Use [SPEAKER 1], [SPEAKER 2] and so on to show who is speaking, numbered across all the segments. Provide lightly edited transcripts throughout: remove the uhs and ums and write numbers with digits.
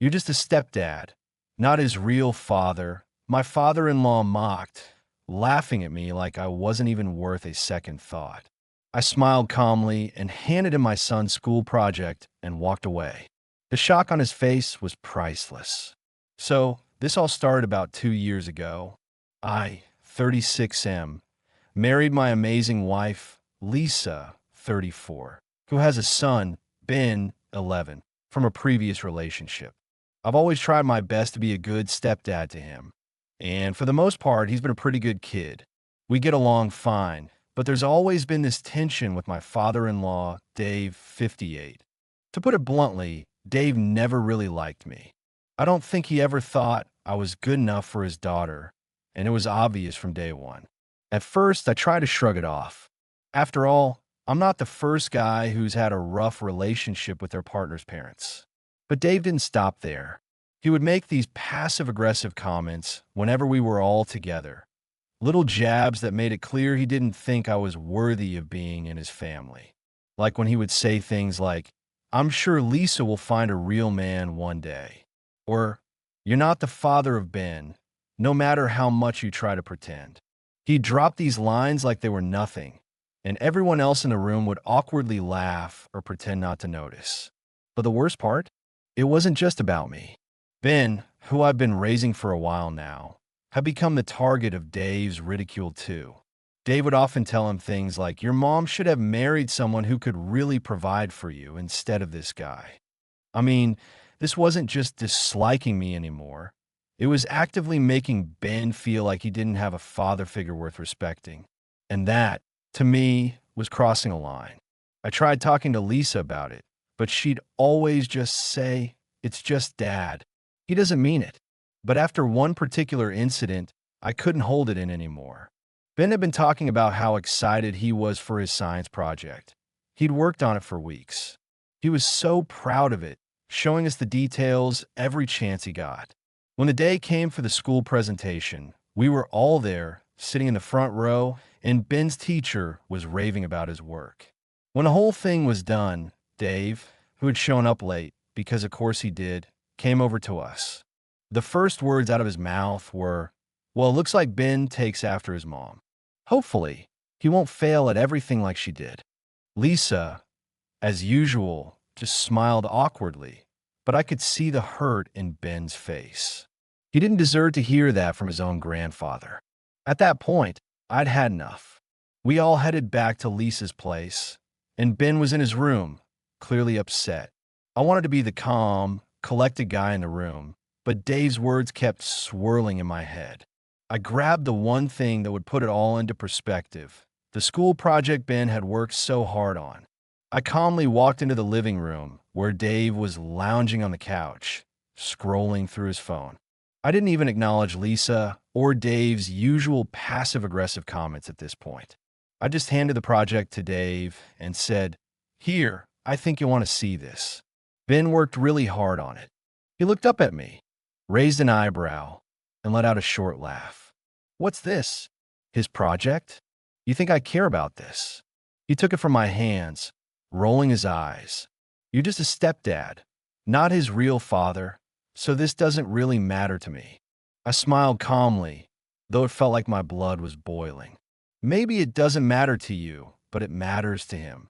[SPEAKER 1] You're just a stepdad, not his real father. My father-in-law mocked, laughing at me like I wasn't even worth a second thought. I smiled calmly and handed him my son's school project and walked away. The shock on his face was priceless. So, this all started about 2 years ago. I, 36M, married my amazing wife, Lisa, 34, who has a son, Ben, 11, from a previous relationship. I've always tried my best to be a good stepdad to him. And for the most part, he's been a pretty good kid. We get along fine, but there's always been this tension with my father-in-law, Dave, 58. To put it bluntly, Dave never really liked me. I don't think he ever thought I was good enough for his daughter, and it was obvious from day one. At first, I tried to shrug it off. After all, I'm not the first guy who's had a rough relationship with their partner's parents. But Dave didn't stop there. He would make these passive-aggressive comments whenever we were all together. Little jabs that made it clear he didn't think I was worthy of being in his family. Like when he would say things like, "I'm sure Lisa will find a real man one day." Or, "You're not the father of Ben, no matter how much you try to pretend." He'd drop these lines like they were nothing, and everyone else in the room would awkwardly laugh or pretend not to notice. But the worst part? It wasn't just about me. Ben, who I've been raising for a while now, had become the target of Dave's ridicule too. Dave would often tell him things like, "Your mom should have married someone who could really provide for you instead of this guy." I mean, this wasn't just disliking me anymore. It was actively making Ben feel like he didn't have a father figure worth respecting. And that, to me, was crossing a line. I tried talking to Lisa about it, but she'd always just say, "It's just Dad. He doesn't mean it." But after one particular incident, I couldn't hold it in anymore. Ben had been talking about how excited he was for his science project. He'd worked on it for weeks. He was so proud of it, showing us the details every chance he got. When the day came for the school presentation, we were all there, sitting in the front row, and Ben's teacher was raving about his work. When the whole thing was done, Dave, who had shown up late, because of course he did, came over to us. The first words out of his mouth were, "Well, it looks like Ben takes after his mom. Hopefully, he won't fail at everything like she did." Lisa, as usual, just smiled awkwardly, but I could see the hurt in Ben's face. He didn't deserve to hear that from his own grandfather. At that point, I'd had enough. We all headed back to Lisa's place, and Ben was in his room, clearly upset. I wanted to be the calm, collected guy in the room, but Dave's words kept swirling in my head. I grabbed the one thing that would put it all into perspective, the school project Ben had worked so hard on. I calmly walked into the living room, where Dave was lounging on the couch, scrolling through his phone. I didn't even acknowledge Lisa or Dave's usual passive-aggressive comments at this point. I just handed the project to Dave and said, "Here, I think you'll want to see this." Ben worked really hard on it. He looked up at me, raised an eyebrow, and let out a short laugh. "What's this? His project? You think I care about this?" He took it from my hands, rolling his eyes. "You're just a stepdad, not his real father, so this doesn't really matter to me." I smiled calmly, though it felt like my blood was boiling. "Maybe it doesn't matter to you, but it matters to him."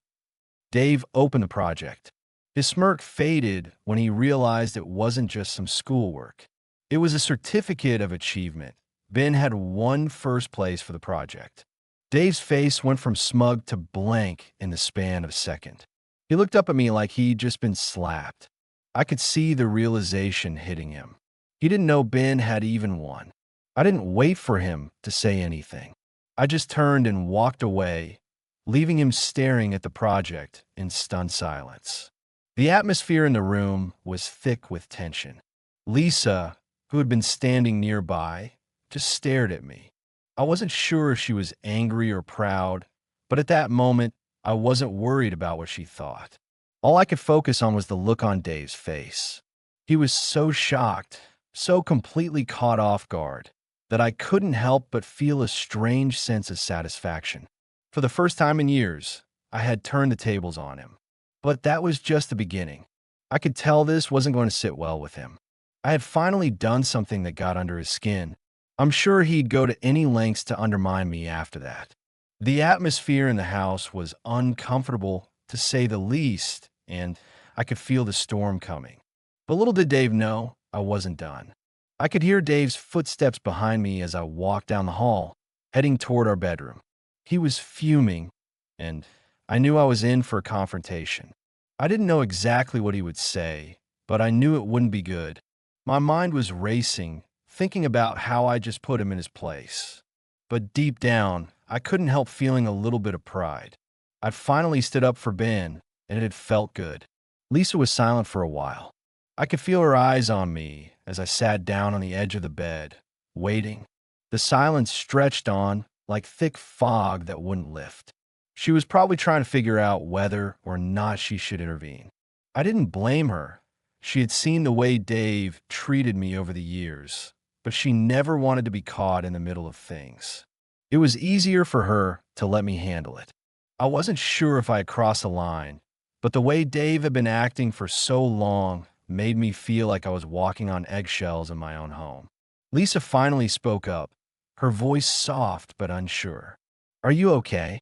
[SPEAKER 1] Dave opened the project. His smirk faded when he realized it wasn't just some schoolwork. It was a certificate of achievement. Ben had won first place for the project. Dave's face went from smug to blank in the span of a second. He looked up at me like he'd just been slapped. I could see the realization hitting him. He didn't know Ben had even won. I didn't wait for him to say anything. I just turned and walked away, leaving him staring at the project in stunned silence. The atmosphere in the room was thick with tension. Lisa, who had been standing nearby, just stared at me. I wasn't sure if she was angry or proud, but at that moment, I wasn't worried about what she thought. All I could focus on was the look on Dave's face. He was so shocked, so completely caught off guard, that I couldn't help but feel a strange sense of satisfaction. For the first time in years, I had turned the tables on him. But that was just the beginning. I could tell this wasn't going to sit well with him. I had finally done something that got under his skin. I'm sure he'd go to any lengths to undermine me after that. The atmosphere in the house was uncomfortable, to say the least, and I could feel the storm coming. But little did Dave know I wasn't done. I could hear Dave's footsteps behind me as I walked down the hall, heading toward our bedroom. He was fuming, and I knew I was in for a confrontation. I didn't know exactly what he would say, but I knew it wouldn't be good. My mind was racing, thinking about how I just put him in his place. But deep down, I couldn't help feeling a little bit of pride. I'd finally stood up for Ben, and it had felt good. Lisa was silent for a while. I could feel her eyes on me as I sat down on the edge of the bed, waiting. The silence stretched on like thick fog that wouldn't lift. She was probably trying to figure out whether or not she should intervene. I didn't blame her. She had seen the way Dave treated me over the years, but she never wanted to be caught in the middle of things. It was easier for her to let me handle it. I wasn't sure if I had crossed the line, but the way Dave had been acting for so long made me feel like I was walking on eggshells in my own home. Lisa finally spoke up, her voice soft but unsure. "Are you okay?"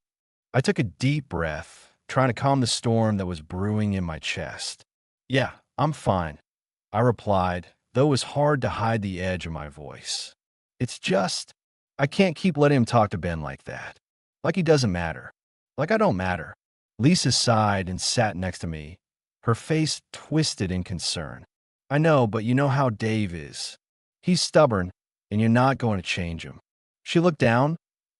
[SPEAKER 1] I took a deep breath, trying to calm the storm that was brewing in my chest. "Yeah, I'm fine," I replied, though it was hard to hide the edge of my voice. "It's just, I can't keep letting him talk to Ben like that. Like he doesn't matter. Like I don't matter." Lisa sighed and sat next to me, her face twisted in concern. "I know, but you know how Dave is. He's stubborn, and you're not going to change him." She looked down,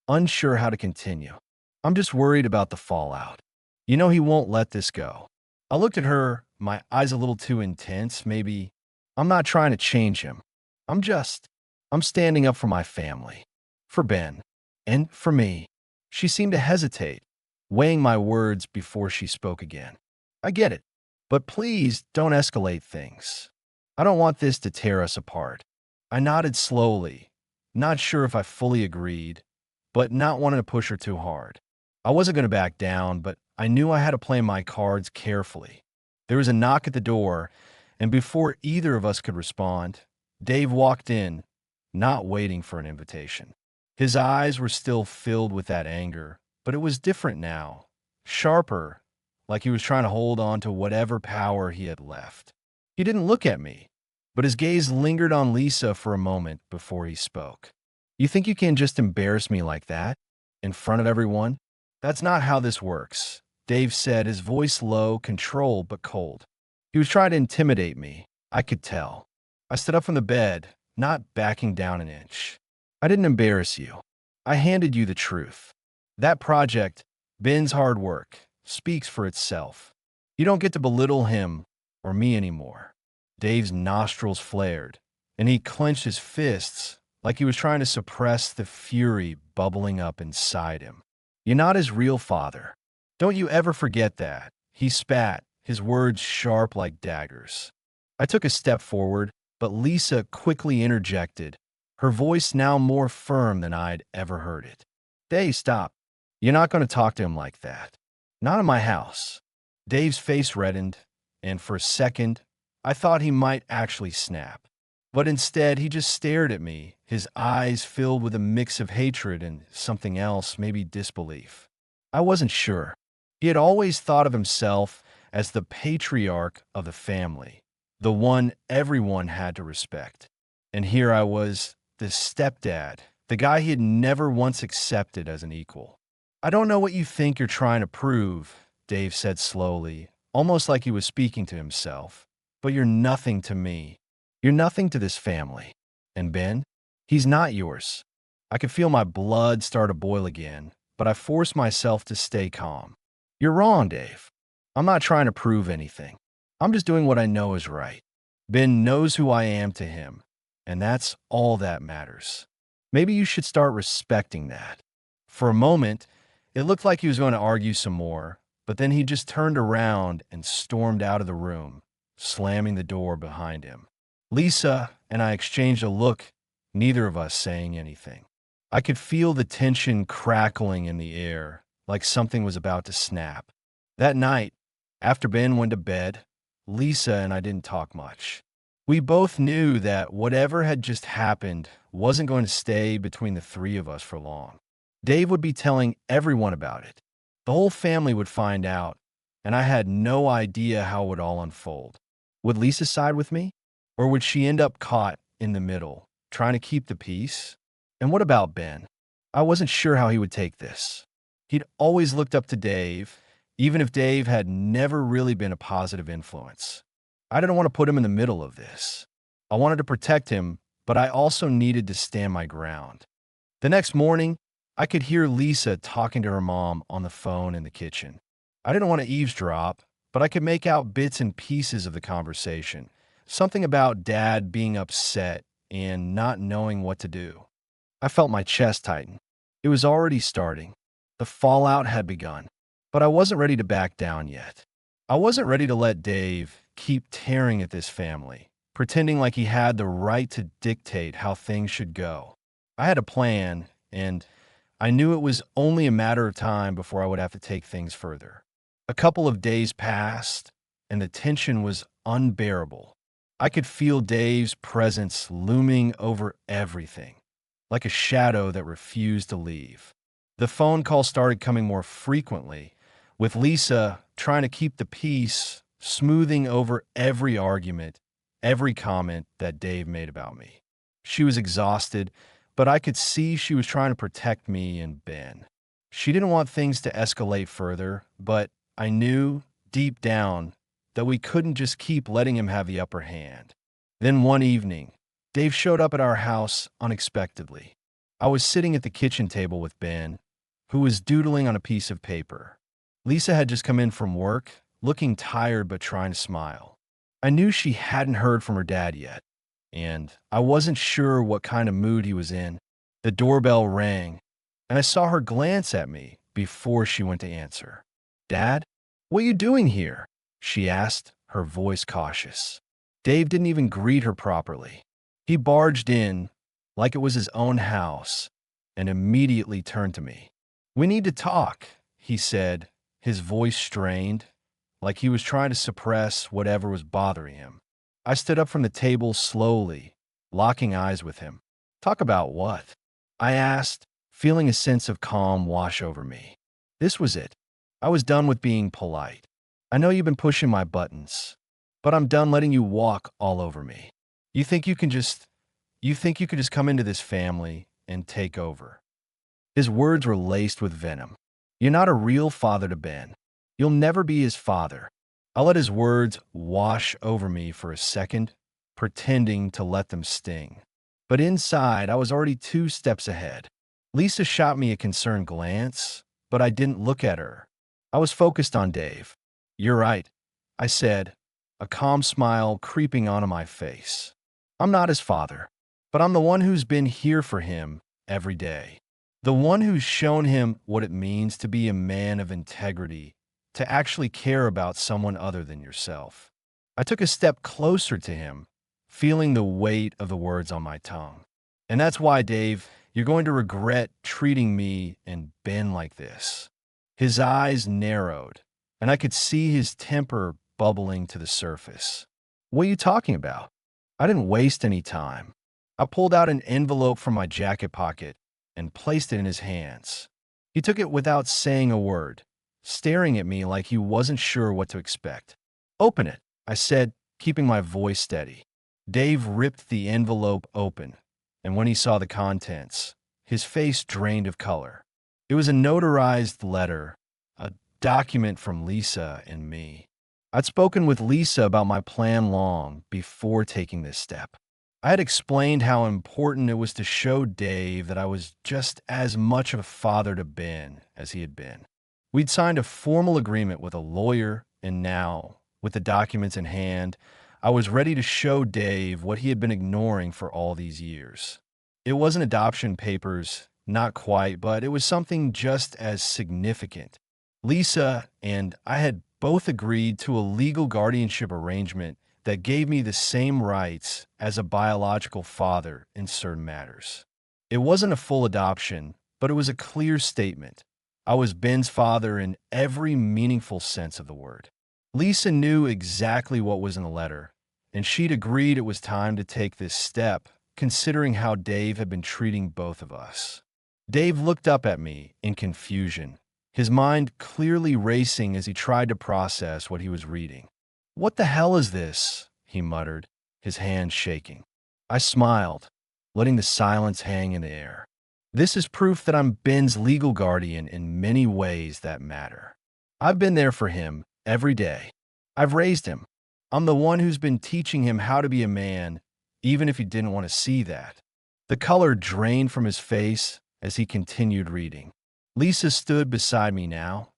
[SPEAKER 1] unsure how to continue. "I'm just worried about the fallout. You know he won't let this go." I looked at her, my eyes a little too intense, maybe. "I'm not trying to change him. I'm standing up for my family. For Ben. And for me." She seemed to hesitate, weighing my words before she spoke again. "I get it, but please don't escalate things. I don't want this to tear us apart." I nodded slowly, not sure if I fully agreed, but not wanting to push her too hard. I wasn't going to back down, but I knew I had to play my cards carefully. There was a knock at the door, and before either of us could respond, Dave walked in, not waiting for an invitation. His eyes were still filled with that anger, but it was different now, sharper, like he was trying to hold on to whatever power he had left. He didn't look at me, but his gaze lingered on Lisa for a moment before he spoke. "You think you can just embarrass me like that? In front of everyone? That's not how this works," Dave said, his voice low, controlled but cold. He was trying to intimidate me. I could tell. I stood up from the bed, not backing down an inch. "I didn't embarrass you. I handed you the truth. That project, Ben's hard work, speaks for itself. You don't get to belittle him or me anymore." Dave's nostrils flared, and he clenched his fists like he was trying to suppress the fury bubbling up inside him. "You're not his real father. Don't you ever forget that." He spat, his words sharp like daggers. I took a step forward, but Lisa quickly interjected, her voice now more firm than I'd ever heard it. "Dave, stop. You're not going to talk to him like that. Not in my house." Dave's face reddened, and for a second, I thought he might actually snap. But instead, he just stared at me, his eyes filled with a mix of hatred and something else, maybe disbelief. I wasn't sure. He had always thought of himself as the patriarch of the family, the one everyone had to respect. And here I was, the stepdad, the guy he had never once accepted as an equal. "I don't know what you think you're trying to prove," Dave said slowly, almost like he was speaking to himself. "But you're nothing to me. You're nothing to this family. And Ben, he's not yours." I could feel my blood start to boil again, but I forced myself to stay calm. "You're wrong, Dave. I'm not trying to prove anything. I'm just doing what I know is right. Ben knows who I am to him, and that's all that matters. Maybe you should start respecting that." For a moment, it looked like he was going to argue some more, but then he just turned around and stormed out of the room, slamming the door behind him. Lisa and I exchanged a look, neither of us saying anything. I could feel the tension crackling in the air, like something was about to snap. That night, after Ben went to bed, Lisa and I didn't talk much. We both knew that whatever had just happened wasn't going to stay between the three of us for long. Dave would be telling everyone about it. The whole family would find out, and I had no idea how it would all unfold. Would Lisa side with me? Or would she end up caught in the middle, trying to keep the peace? And what about Ben? I wasn't sure how he would take this. He'd always looked up to Dave, even if Dave had never really been a positive influence. I didn't want to put him in the middle of this. I wanted to protect him, but I also needed to stand my ground. The next morning, I could hear Lisa talking to her mom on the phone in the kitchen. I didn't want to eavesdrop, but I could make out bits and pieces of the conversation. Something about Dad being upset and not knowing what to do. I felt my chest tighten. It was already starting. The fallout had begun, but I wasn't ready to back down yet. I wasn't ready to let Dave keep tearing at this family, pretending like he had the right to dictate how things should go. I had a plan, and I knew it was only a matter of time before I would have to take things further. A couple of days passed, and the tension was unbearable. I could feel Dave's presence looming over everything, like a shadow that refused to leave. The phone calls started coming more frequently, with Lisa trying to keep the peace, smoothing over every argument, every comment that Dave made about me. She was exhausted, but I could see she was trying to protect me and Ben. She didn't want things to escalate further, but I knew, deep down, that we couldn't just keep letting him have the upper hand. Then one evening, Dave showed up at our house unexpectedly. I was sitting at the kitchen table with Ben, who was doodling on a piece of paper. Lisa had just come in from work, looking tired but trying to smile. I knew she hadn't heard from her dad yet, and I wasn't sure what kind of mood he was in. The doorbell rang, and I saw her glance at me before she went to answer. "Dad, what are you doing here?" she asked, her voice cautious. Dave didn't even greet her properly. He barged in like it was his own house and immediately turned to me. "We need to talk," he said, his voice strained, like he was trying to suppress whatever was bothering him. I stood up from the table slowly, locking eyes with him. "Talk about what?" I asked, feeling a sense of calm wash over me. This was it. I was done with being polite. "I know you've been pushing my buttons, but I'm done letting you walk all over me. You think you can just come into this family and take over." His words were laced with venom. "You're not a real father to Ben. You'll never be his father." I let his words wash over me for a second, pretending to let them sting. But inside, I was already 2 steps ahead. Lisa shot me a concerned glance, but I didn't look at her. I was focused on Dave. "You're right," I said, a calm smile creeping onto my face. "I'm not his father, but I'm the one who's been here for him every day. The one who's shown him what it means to be a man of integrity, to actually care about someone other than yourself." I took a step closer to him, feeling the weight of the words on my tongue. "And that's why, Dave, you're going to regret treating me and Ben like this." His eyes narrowed, and I could see his temper bubbling to the surface. "What are you talking about?" I didn't waste any time. I pulled out an envelope from my jacket pocket and placed it in his hands. He took it without saying a word, staring at me like he wasn't sure what to expect. "Open it," I said, keeping my voice steady. Dave ripped the envelope open, and when he saw the contents, his face drained of color. It was a notarized letter, a document from Lisa and me. I'd spoken with Lisa about my plan long before taking this step. I had explained how important it was to show Dave that I was just as much of a father to Ben as he had been. We'd signed a formal agreement with a lawyer, and now, with the documents in hand, I was ready to show Dave what he had been ignoring for all these years. It wasn't adoption papers, not quite, but it was something just as significant. Lisa and I had both agreed to a legal guardianship arrangement that gave me the same rights as a biological father in certain matters. It wasn't a full adoption, but it was a clear statement. I was Ben's father in every meaningful sense of the word. Lisa knew exactly what was in the letter, and she'd agreed it was time to take this step, considering how Dave had been treating both of us. Dave looked up at me in confusion, his mind clearly racing as he tried to process what he was reading. "What the hell is this?" he muttered, his hands shaking. I smiled, letting the silence hang in the air. "This is proof that I'm Ben's legal guardian in many ways that matter. I've been there for him every day. I've raised him. I'm the one who's been teaching him how to be a man, even if he didn't want to see that." The color drained from his face as he continued reading. Lisa stood beside me now,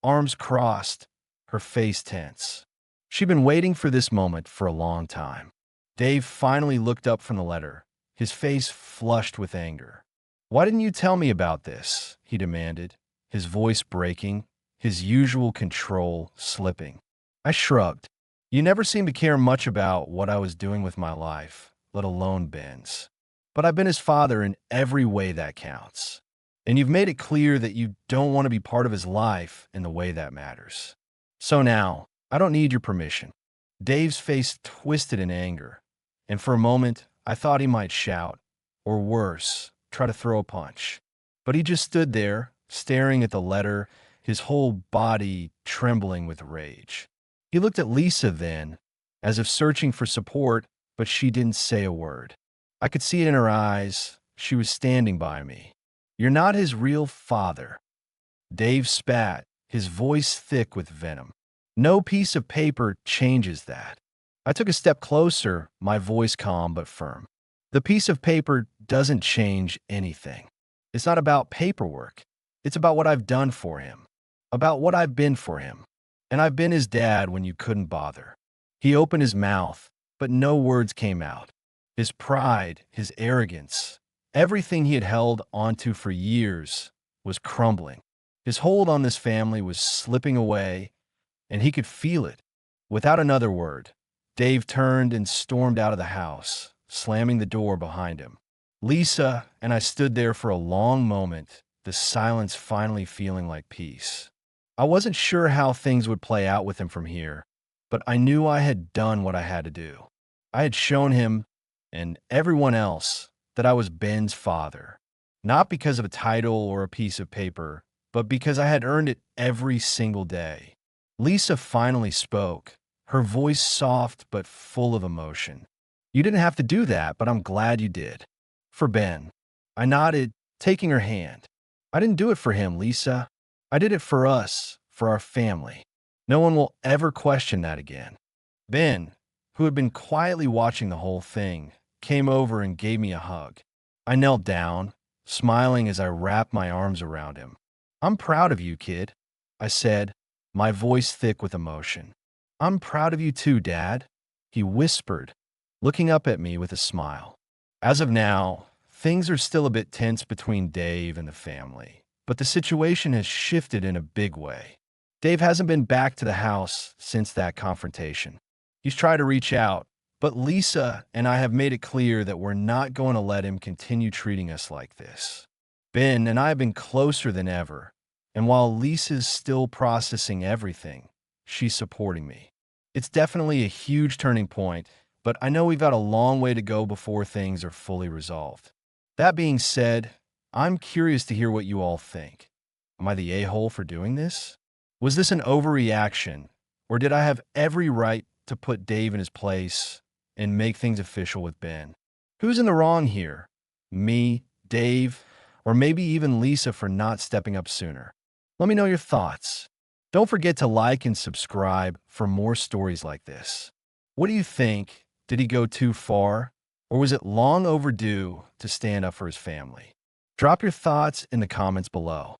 [SPEAKER 1] arms crossed, her face tense. She'd been waiting for this moment for a long time. Dave finally looked up from the letter, his face flushed with anger. "Why didn't you tell me about this?" he demanded, his voice breaking, his usual control slipping. I shrugged. "You never seemed to care much about what I was doing with my life, let alone Ben's. But I've been his father in every way that counts. And you've made it clear that you don't want to be part of his life in the way that matters. So now, I don't need your permission." Dave's face twisted in anger, and for a moment, I thought he might shout, or worse, try to throw a punch. But he just stood there, staring at the letter, his whole body trembling with rage. He looked at Lisa then, as if searching for support, but she didn't say a word. I could see it in her eyes. She was standing by me. "You're not his real father." Dave spat, his voice thick with venom. "No piece of paper changes that." I took a step closer, my voice calm but firm. "The piece of paper doesn't change anything. It's not about paperwork. It's about what I've done for him, about what I've been for him. And I've been his dad when you couldn't bother." He opened his mouth, but no words came out. His pride, his arrogance, everything he had held onto for years was crumbling. His hold on this family was slipping away, and he could feel it. Without another word, Dave turned and stormed out of the house, slamming the door behind him. Lisa and I stood there for a long moment, the silence finally feeling like peace. I wasn't sure how things would play out with him from here, but I knew I had done what I had to do. I had shown him, and everyone else, that I was Ben's father, not because of a title or a piece of paper, but because I had earned it every single day. Lisa finally spoke, her voice soft but full of emotion. "You didn't have to do that, but I'm glad you did. For Ben." I nodded, taking her hand. "I didn't do it for him, Lisa. I did it for us, for our family. No one will ever question that again." Ben, who had been quietly watching the whole thing, came over and gave me a hug. I knelt down, smiling as I wrapped my arms around him. "I'm proud of you, kid," I said, my voice thick with emotion. "I'm proud of you too, Dad," he whispered, looking up at me with a smile. As of now, things are still a bit tense between Dave and the family, but the situation has shifted in a big way. Dave hasn't been back to the house since that confrontation. He's tried to reach out, but Lisa and I have made it clear that we're not going to let him continue treating us like this. Ben and I have been closer than ever, and while Lisa's still processing everything, she's supporting me. It's definitely a huge turning point, but I know we've got a long way to go before things are fully resolved. That being said, I'm curious to hear what you all think. Am I the a-hole for doing this? Was this an overreaction, or did I have every right to put Dave in his place and make things official with Ben? Who's in the wrong here? Me, Dave, or maybe even Lisa for not stepping up sooner? Let me know your thoughts. Don't forget to like and subscribe for more stories like this. What do you think? Did he go too far? Or was it long overdue to stand up for his family? Drop your thoughts in the comments below.